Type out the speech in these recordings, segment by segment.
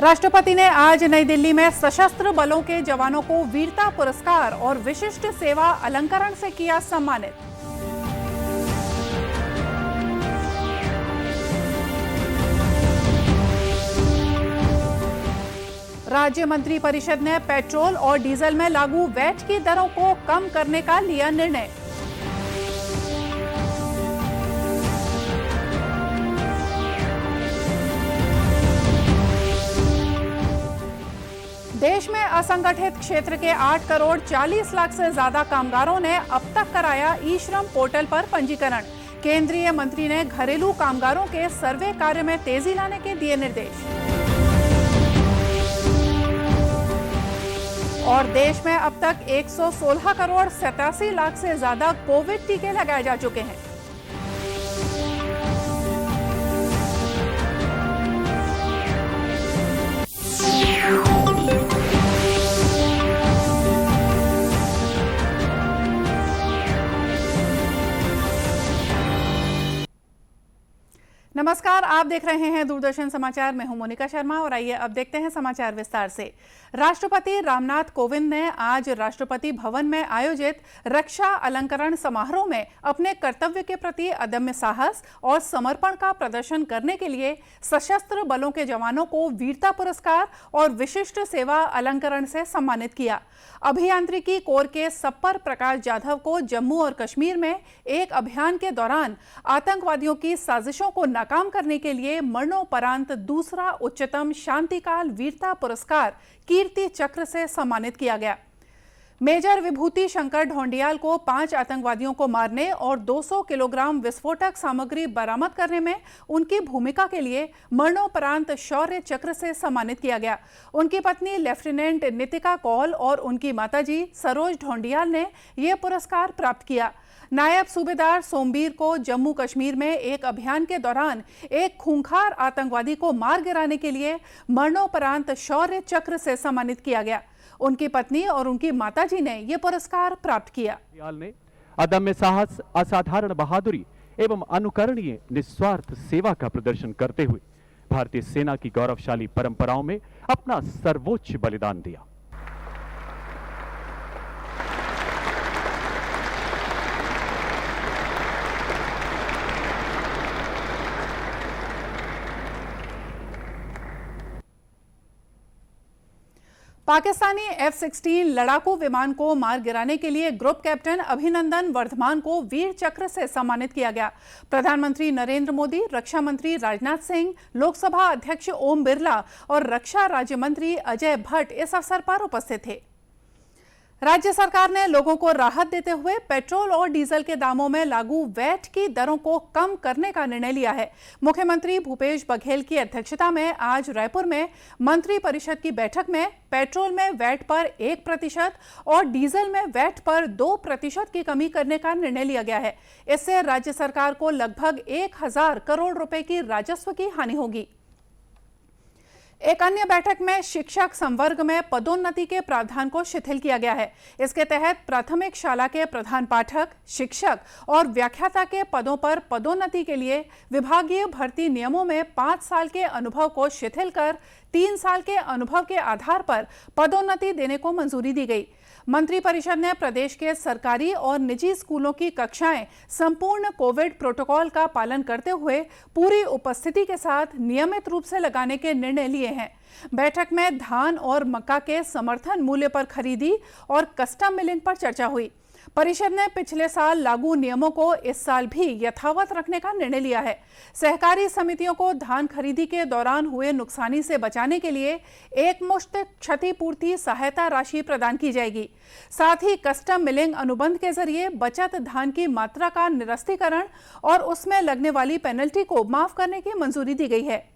राष्ट्रपति ने आज नई दिल्ली में सशस्त्र बलों के जवानों को वीरता पुरस्कार और विशिष्ट सेवा अलंकरण से किया सम्मानित। राज्य मंत्री परिषद ने पेट्रोल और डीजल में लागू वैट की दरों को कम करने का लिया निर्णय। देश में असंगठित क्षेत्र के 8 करोड़ 40 लाख से ज्यादा कामगारों ने अब तक कराया ई-श्रम पोर्टल पर पंजीकरण। केंद्रीय मंत्री ने घरेलू कामगारों के सर्वे कार्य में तेजी लाने के दिए निर्देश। और देश में अब तक 116 करोड़ 87 लाख से ज्यादा कोविड टीके लगाए जा चुके हैं। नमस्कार, आप देख रहे हैं दूरदर्शन समाचार। मैं हूं मोनिका शर्मा और आइए अब देखते हैं समाचार विस्तार से। राष्ट्रपति रामनाथ कोविंद ने आज राष्ट्रपति भवन में आयोजित रक्षा अलंकरण समारोह में अपने कर्तव्य के प्रति अदम्य साहस और समर्पण का प्रदर्शन करने के लिए सशस्त्र बलों के जवानों को वीरता पुरस्कार और विशिष्ट सेवा अलंकरण से सम्मानित किया। अभियांत्रिकी कोर के सप्पर प्रकाश जाधव को जम्मू और कश्मीर में एक अभियान के दौरान आतंकवादियों की साजिशों को नाकाम करने के लिए मरणोपरांत दूसरा उच्चतम शांतिकाल वीरता पुरस्कार कीर्ति चक्र से सम्मानित किया गया। मेजर विभूति शंकर ढोंडियाल को 5 आतंकवादियों को मारने और 200 किलोग्राम विस्फोटक सामग्री बरामद करने में उनकी भूमिका के लिए मरणोपरांत शौर्य चक्र से सम्मानित किया गया। उनकी पत्नी लेफ्टिनेंट नितिका कौल और उनकी माताजी सरोज ढोंडियाल ने यह पुरस्कार प्राप्त किया। नायब सूबेदार सोमबीर को जम्मू कश्मीर में एक अभियान के दौरान एक खूंखार आतंकवादी को मार गिराने के लिए मरणोपरांत शौर्य चक्र से सम्मानित किया गया। उनकी पत्नी और उनकी माताजी ने यह पुरस्कार प्राप्त किया। ने अदम्य साहस, असाधारण बहादुरी एवं अनुकरणीय निस्वार्थ सेवा का प्रदर्शन करते हुए भारतीय सेना की गौरवशाली परंपराओं में अपना सर्वोच्च बलिदान दिया। पाकिस्तानी F-16 लड़ाकू विमान को मार गिराने के लिए ग्रुप कैप्टन अभिनंदन वर्धमान को वीर चक्र से सम्मानित किया गया। प्रधानमंत्री नरेंद्र मोदी, रक्षा मंत्री राजनाथ सिंह, लोकसभा अध्यक्ष ओम बिरला और रक्षा राज्य मंत्री अजय भट्ट इस अवसर पर उपस्थित थे। राज्य सरकार ने लोगों को राहत देते हुए पेट्रोल और डीजल के दामों में लागू वैट की दरों को कम करने का निर्णय लिया है। मुख्यमंत्री भूपेश बघेल की अध्यक्षता में आज रायपुर में मंत्री परिषद की बैठक में पेट्रोल में वैट पर 1% और डीजल में वैट पर 2% की कमी करने का निर्णय लिया गया है। इससे राज्य सरकार को लगभग 1000 करोड़ रुपए की राजस्व की हानि होगी। एक अन्य बैठक में शिक्षक संवर्ग में पदोन्नति के प्रावधान को शिथिल किया गया है। इसके तहत प्राथमिक शाला के प्रधान पाठक, शिक्षक और व्याख्याता के पदों पर पदोन्नति के लिए विभागीय भर्ती नियमों में 5 साल के अनुभव को शिथिल कर 3 साल के अनुभव के आधार पर पदोन्नति देने को मंजूरी दी गई। मंत्रिपरिषद ने प्रदेश के सरकारी और निजी स्कूलों की कक्षाएं संपूर्ण कोविड प्रोटोकॉल का पालन करते हुए पूरी उपस्थिति के साथ नियमित रूप से लगाने के निर्णय लिए हैं। बैठक में धान और मक्का के समर्थन मूल्य पर खरीदी और कस्टम मिलिंग पर चर्चा हुई। परिषद ने पिछले साल लागू नियमों को इस साल भी यथावत रखने का निर्णय लिया है। सहकारी समितियों को धान खरीदी के दौरान हुए नुकसानी से बचाने के लिए एकमुश्त क्षतिपूर्ति सहायता राशि प्रदान की जाएगी। साथ ही कस्टम मिलिंग अनुबंध के जरिए बचत धान की मात्रा का निरस्तीकरण और उसमें लगने वाली पेनल्टी को माफ करने की मंजूरी दी गई है।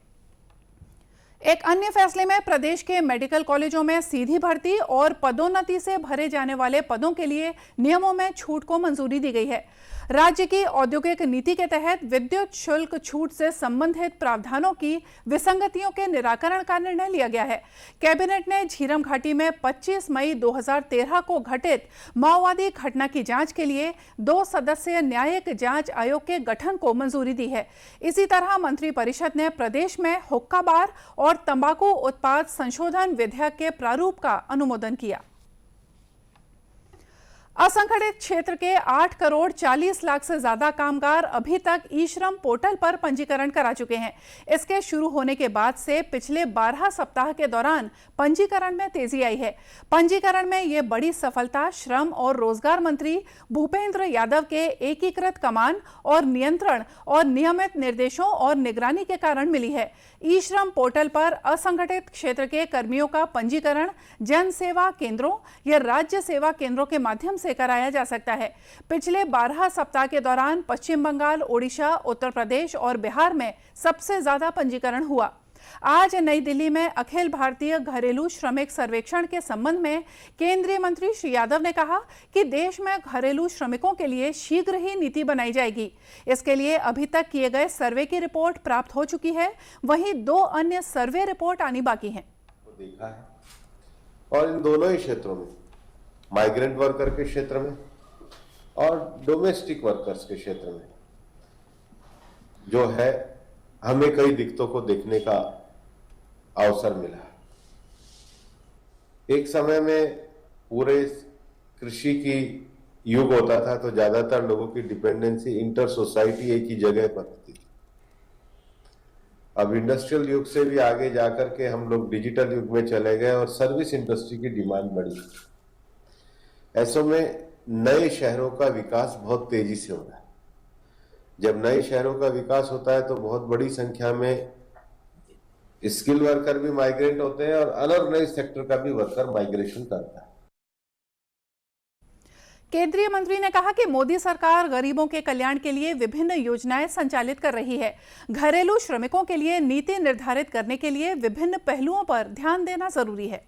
एक अन्य फैसले में प्रदेश के मेडिकल कॉलेजों में सीधी भर्ती और पदोन्नति से भरे जाने वाले पदों के लिए नियमों में छूट को मंजूरी दी गई है। राज्य की औद्योगिक नीति के तहत विद्युत शुल्क छूट से संबंधित प्रावधानों की विसंगतियों के निराकरण का निर्णय लिया गया है। कैबिनेट ने झीरम घाटी में 25 मई 2013 को घटित माओवादी घटना की जांच के लिए 2 सदस्यीय न्यायिक जांच आयोग के गठन को मंजूरी दी है। इसी तरह मंत्रिपरिषद ने प्रदेश में हुक्का बार और तंबाकू उत्पाद संशोधन विधेयक के प्रारूप का अनुमोदन किया। असंगठित क्षेत्र के 8 करोड़ 40 लाख से ज्यादा कामगार अभी तक ई श्रम पोर्टल पर पंजीकरण करा चुके हैं। इसके शुरू होने के बाद से पिछले 12 सप्ताह के दौरान पंजीकरण में तेजी आई है। पंजीकरण में ये बड़ी सफलता श्रम और रोजगार मंत्री भूपेंद्र यादव के एकीकृत कमान और नियंत्रण और नियमित निर्देशों और निगरानी के कारण मिली है। ई श्रम पोर्टल पर असंगठित क्षेत्र के कर्मियों का पंजीकरण जन सेवा केंद्रों या राज्य सेवा केंद्रों के माध्यम से कराया जा सकता है। पिछले 12 सप्ताह के दौरान पश्चिम बंगाल, ओडिशा, उत्तर प्रदेश और बिहार में सबसे ज्यादा पंजीकरण हुआ। आज नई दिल्ली में अखिल भारतीय घरेलू श्रमिक सर्वेक्षण के संबंध में केंद्रीय मंत्री श्री यादव ने कहा कि देश में घरेलू श्रमिकों के लिए शीघ्र ही नीति बनाई जाएगी। इसके लिए अभी तक किए गए सर्वे की रिपोर्ट प्राप्त हो चुकी है, वहीं 2 अन्य सर्वे रिपोर्ट आनी बाकी हैं। देखा है और इन दोनों ही क्षेत्रों में, माइग्रेंट वर्कर के क्षेत्र में और डोमेस्टिक वर्कर्स के क्षेत्र में जो है, हमें कई दिक्कतों को देखने का अवसर मिला। एक समय में पूरे कृषि की युग होता था तो ज्यादातर लोगों की डिपेंडेंसी इंटर सोसाइटी एक ही जगह पर होती थी। अब इंडस्ट्रियल युग से भी आगे जाकर के हम लोग डिजिटल युग में चले गए और सर्विस इंडस्ट्री की डिमांड बढ़ी। ऐसे में नए शहरों का विकास बहुत तेजी से हो रहा है। जब नए शहरों का विकास होता है तो बहुत बड़ी संख्या में स्किल वर्कर भी माइग्रेट होते हैं और अनऑर्गेनाइज्ड सेक्टर का भी वर्कर माइग्रेशन करता है। केंद्रीय मंत्री ने कहा कि मोदी सरकार गरीबों के कल्याण के लिए विभिन्न योजनाएं संचालित कर रही है। घरेलू श्रमिकों के लिए नीति निर्धारित करने के लिए विभिन्न पहलुओं पर ध्यान देना जरूरी है।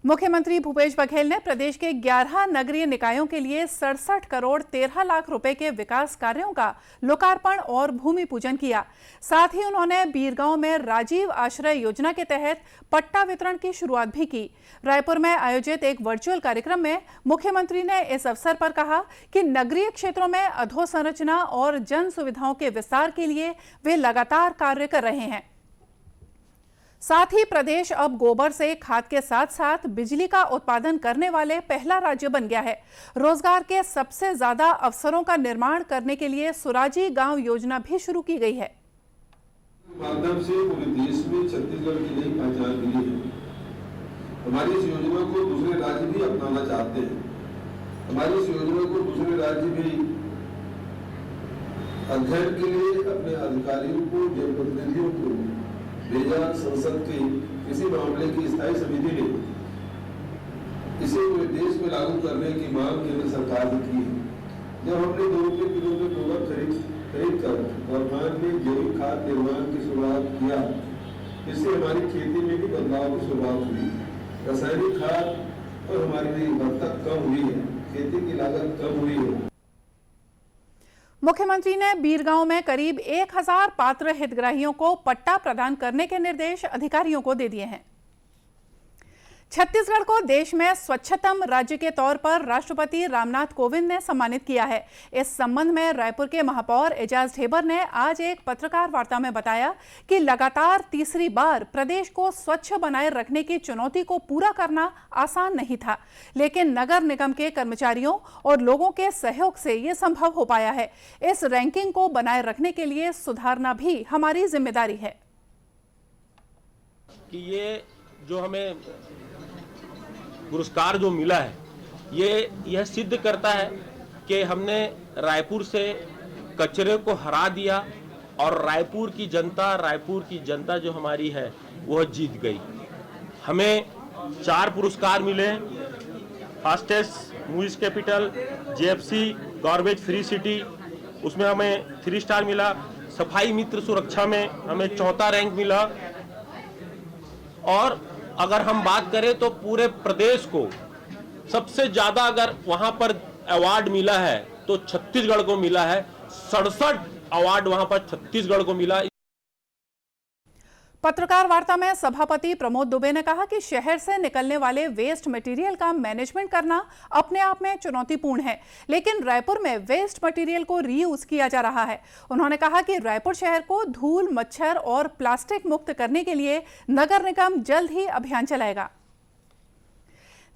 मुख्यमंत्री भूपेश बघेल ने प्रदेश के 11 नगरीय निकायों के लिए 67 करोड़ 13 लाख रुपए के विकास कार्यों का लोकार्पण और भूमि पूजन किया। साथ ही उन्होंने बीरगांव में राजीव आश्रय योजना के तहत पट्टा वितरण की शुरुआत भी की। रायपुर में आयोजित एक वर्चुअल कार्यक्रम में मुख्यमंत्री ने इस अवसर पर कहा कि नगरीय क्षेत्रों में अधोसंरचना और जन सुविधाओं के विस्तार के लिए वे लगातार कार्य कर रहे हैं। साथ ही प्रदेश अब गोबर से खाद के साथ साथ बिजली का उत्पादन करने वाले पहला राज्य बन गया है। रोजगार के सबसे ज्यादा अवसरों का निर्माण करने के लिए सुराजी गांव योजना भी शुरू की गई है। माध्यम से पूरे देश में छत्तीसगढ़ की नई पहचान मिली है। हमारी इस योजना को दूसरे राज्य भी अपनाना चाहते हैं। हमारी इस योजना को दूसरे राज्य भी अध्ययन के लिए अपने अधिकारियों को, जनप्रतिनिधियों को भेजा। संसद की किसी मामले की स्थायी समिति ने इसे पूरे देश में लागू करने की मांग केंद्र सरकार ने की है। जब हमने 2 रुपये किलो में गोबर खरीद कर वर्तमान में जैविक खाद निर्माण की शुरुआत किया, इससे हमारी खेती में भी बदलाव की शुरुआत हुई। रासायनिक खाद पर हमारी निर्भरता कम हुई है, खेती की लागत कम हुई है। मुख्यमंत्री ने बीरगांव में करीब 1000 पात्र हितग्राहियों को पट्टा प्रदान करने के निर्देश अधिकारियों को दे दिए हैं। छत्तीसगढ़ को देश में स्वच्छतम राज्य के तौर पर राष्ट्रपति रामनाथ कोविंद ने सम्मानित किया है। इस संबंध में रायपुर के महापौर एजाज ढेबर ने आज एक पत्रकार वार्ता में बताया कि लगातार तीसरी बार प्रदेश को स्वच्छ बनाए रखने की चुनौती को पूरा करना आसान नहीं था, लेकिन नगर निगम के कर्मचारियों और लोगों के सहयोग से ये संभव हो पाया है। इस रैंकिंग को बनाए रखने के लिए सुधारना भी हमारी जिम्मेदारी है। कि ये जो हमें पुरस्कार जो मिला है, यह सिद्ध करता है कि हमने रायपुर से कचरे को हरा दिया और रायपुर की जनता जो हमारी है वह जीत गई। हमें 4 पुरस्कार मिले, fastest music capital, JFC garbage free city, उसमें हमें 3 स्टार मिला। सफाई मित्र सुरक्षा में हमें 4था रैंक मिला। और अगर हम बात करें तो पूरे प्रदेश को सबसे ज्यादा अगर वहां पर अवार्ड मिला है तो छत्तीसगढ़ को मिला है। 67 अवार्ड वहां पर छत्तीसगढ़ को मिला। पत्रकार वार्ता में सभापति प्रमोद दुबे ने कहा कि शहर से निकलने वाले वेस्ट मटेरियल का मैनेजमेंट करना अपने आप में चुनौतीपूर्ण है, लेकिन रायपुर में वेस्ट मटेरियल को रीयूज किया जा रहा है। उन्होंने कहा कि रायपुर शहर को धूल, मच्छर और प्लास्टिक मुक्त करने के लिए नगर निगम जल्द ही अभियान चलाएगा।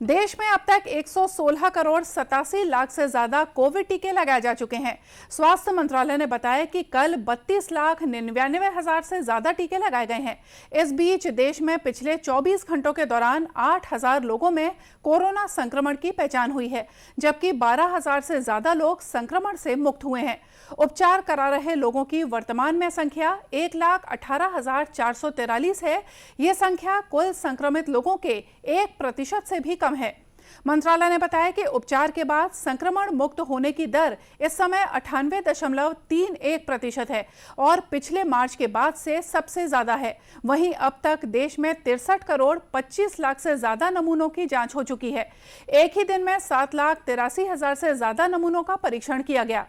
देश में अब तक 116 करोड़ 87 लाख से ज्यादा कोविड टीके लगाए जा चुके हैं। स्वास्थ्य मंत्रालय ने बताया कि कल 32,99,000 से ज्यादा टीके लगाए गए हैं। इस बीच देश में पिछले 24 घंटों के दौरान 8,000 लोगों में कोरोना संक्रमण की पहचान हुई है, जबकि 12,000 से ज्यादा लोग संक्रमण से मुक्त हुए हैं। उपचार करा रहे लोगों की वर्तमान में संख्या 1,18,443 है। यह संख्या कुल संक्रमित लोगों के 1% से भी कम है। मंत्रालय ने बताया कि उपचार के बाद संक्रमण मुक्त होने की दर इस समय 98.31% है और पिछले मार्च के बाद से सबसे ज्यादा है। वहीं अब तक देश में 63 करोड़ 25 लाख से ज्यादा नमूनों की जांच हो चुकी है। एक ही दिन में 7,83,000 से ज्यादा नमूनों का परीक्षण किया गया।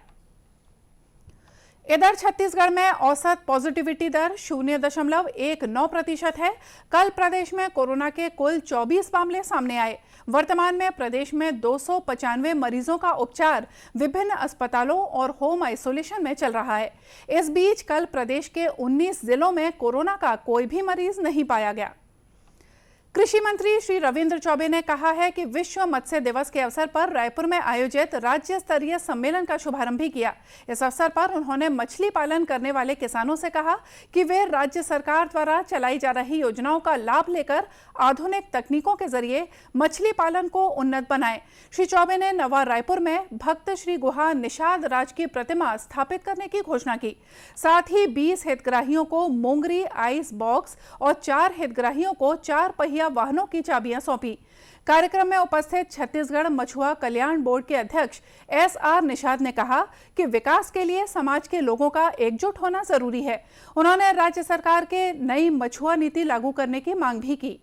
इधर छत्तीसगढ़ में औसत पॉजिटिविटी दर 0.19% है। कल प्रदेश में कोरोना के कुल 24 मामले सामने आए। वर्तमान में प्रदेश में 295 मरीजों का उपचार विभिन्न अस्पतालों और होम आइसोलेशन में चल रहा है। इस बीच कल प्रदेश के 19 जिलों में कोरोना का कोई भी मरीज नहीं पाया गया। कृषि मंत्री श्री रविंद्र चौबे ने कहा है कि विश्व मत्स्य दिवस के अवसर पर रायपुर में आयोजित राज्य स्तरीय सम्मेलन का शुभारंभ भी किया। इस अवसर पर उन्होंने मछली पालन करने वाले किसानों से कहा कि वे राज्य सरकार द्वारा चलाई जा रही योजनाओं का लाभ लेकर आधुनिक तकनीकों के जरिए मछली पालन को उन्नत बनाएं। श्री चौबे ने नवा रायपुर में भक्त श्री गुहा निषाद राज की प्रतिमा स्थापित करने की घोषणा की। साथ ही 20 हितग्राहियों को मोंगरी आइस बॉक्स और 4 हितग्राहियों को 4 पहिया वाहनों की चाबियां सौंपी। कार्यक्रम में उपस्थित छत्तीसगढ़ मछुआ कल्याण बोर्ड के अध्यक्ष SR निषाद ने कहा कि विकास के लिए समाज के लोगों का एकजुट होना जरूरी है। उन्होंने राज्य सरकार के नई मछुआ नीति लागू करने की मांग भी की।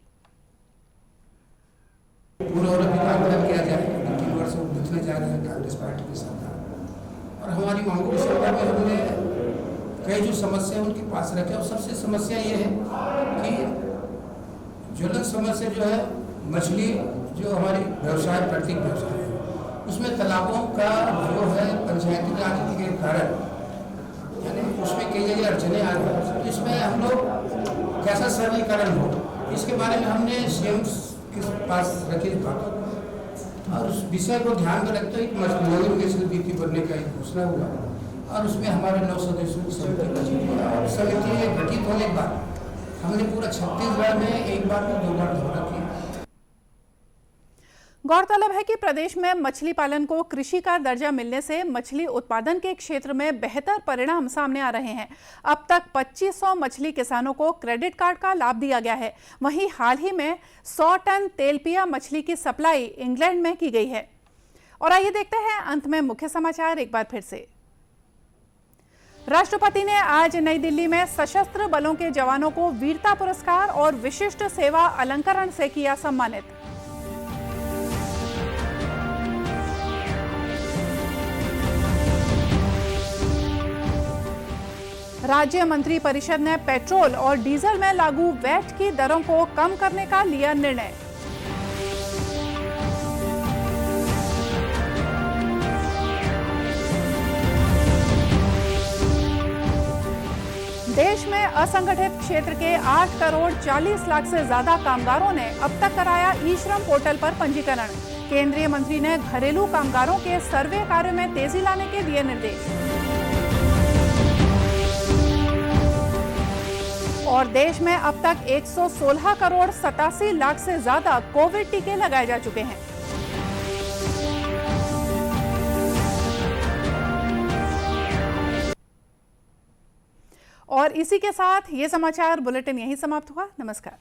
किया जाए 3 वर्ष देखने जा रहे हैं कांग्रेस पार्टी की सरकार, और हमारी मांगों की सरकार में हमने कई जो समस्या उनके पास रखे, और सबसे समस्या ये है कि ज्वलन समस्या जो है मछली जो हमारी व्यवसाय प्रतीक व्यवसाय है, उसमें तालाबों का जो है पंचायती राजनीति के कारण यानी उसमें कई जगह अड़चने आ रही हैं। तो इसमें हम लोग कैसा सरलीकरण हो, इसके बारे में हमने CM के पास रखी बातों और उस विषय को ध्यान में रखते हुए मछली नीति बनने का एक घोषणा हुआ, और उसमें हमारे 9 सदस्यों की समिति गठित हुआ। और समिति गठित होने के बाद हमने पूरा छत्तीसगढ़ में एक बार में 2 बार दौरा किया। गौरतलब है कि प्रदेश में मछली पालन को कृषि का दर्जा मिलने से मछली उत्पादन के क्षेत्र में बेहतर परिणाम सामने आ रहे हैं। अब तक 2500 मछली किसानों को क्रेडिट कार्ड का लाभ दिया गया है। वहीं हाल ही में 100 टन तेलपिया मछली की सप्लाई इंग्लैंड में की गई है। और आइए देखते हैं अंत में मुख्य समाचार एक बार फिर से। राष्ट्रपति ने आज नई दिल्ली में सशस्त्र बलों के जवानों को वीरता पुरस्कार और विशिष्ट सेवा अलंकरण से किया सम्मानित। राज्य मंत्री परिषद ने पेट्रोल और डीजल में लागू वैट की दरों को कम करने का लिया निर्णय। देश में असंगठित क्षेत्र के 8 करोड़ 40 लाख से ज्यादा कामगारों ने अब तक कराया ई-श्रम पोर्टल पर पंजीकरण। केंद्रीय मंत्री ने घरेलू कामगारों के सर्वे कार्य में तेजी लाने के दिए निर्देश। और देश में अब तक 116 करोड़ 87 लाख से ज्यादा कोविड टीके लगाए जा चुके हैं। और इसी के साथ ये समाचार बुलेटिन यहीं समाप्त हुआ। नमस्कार।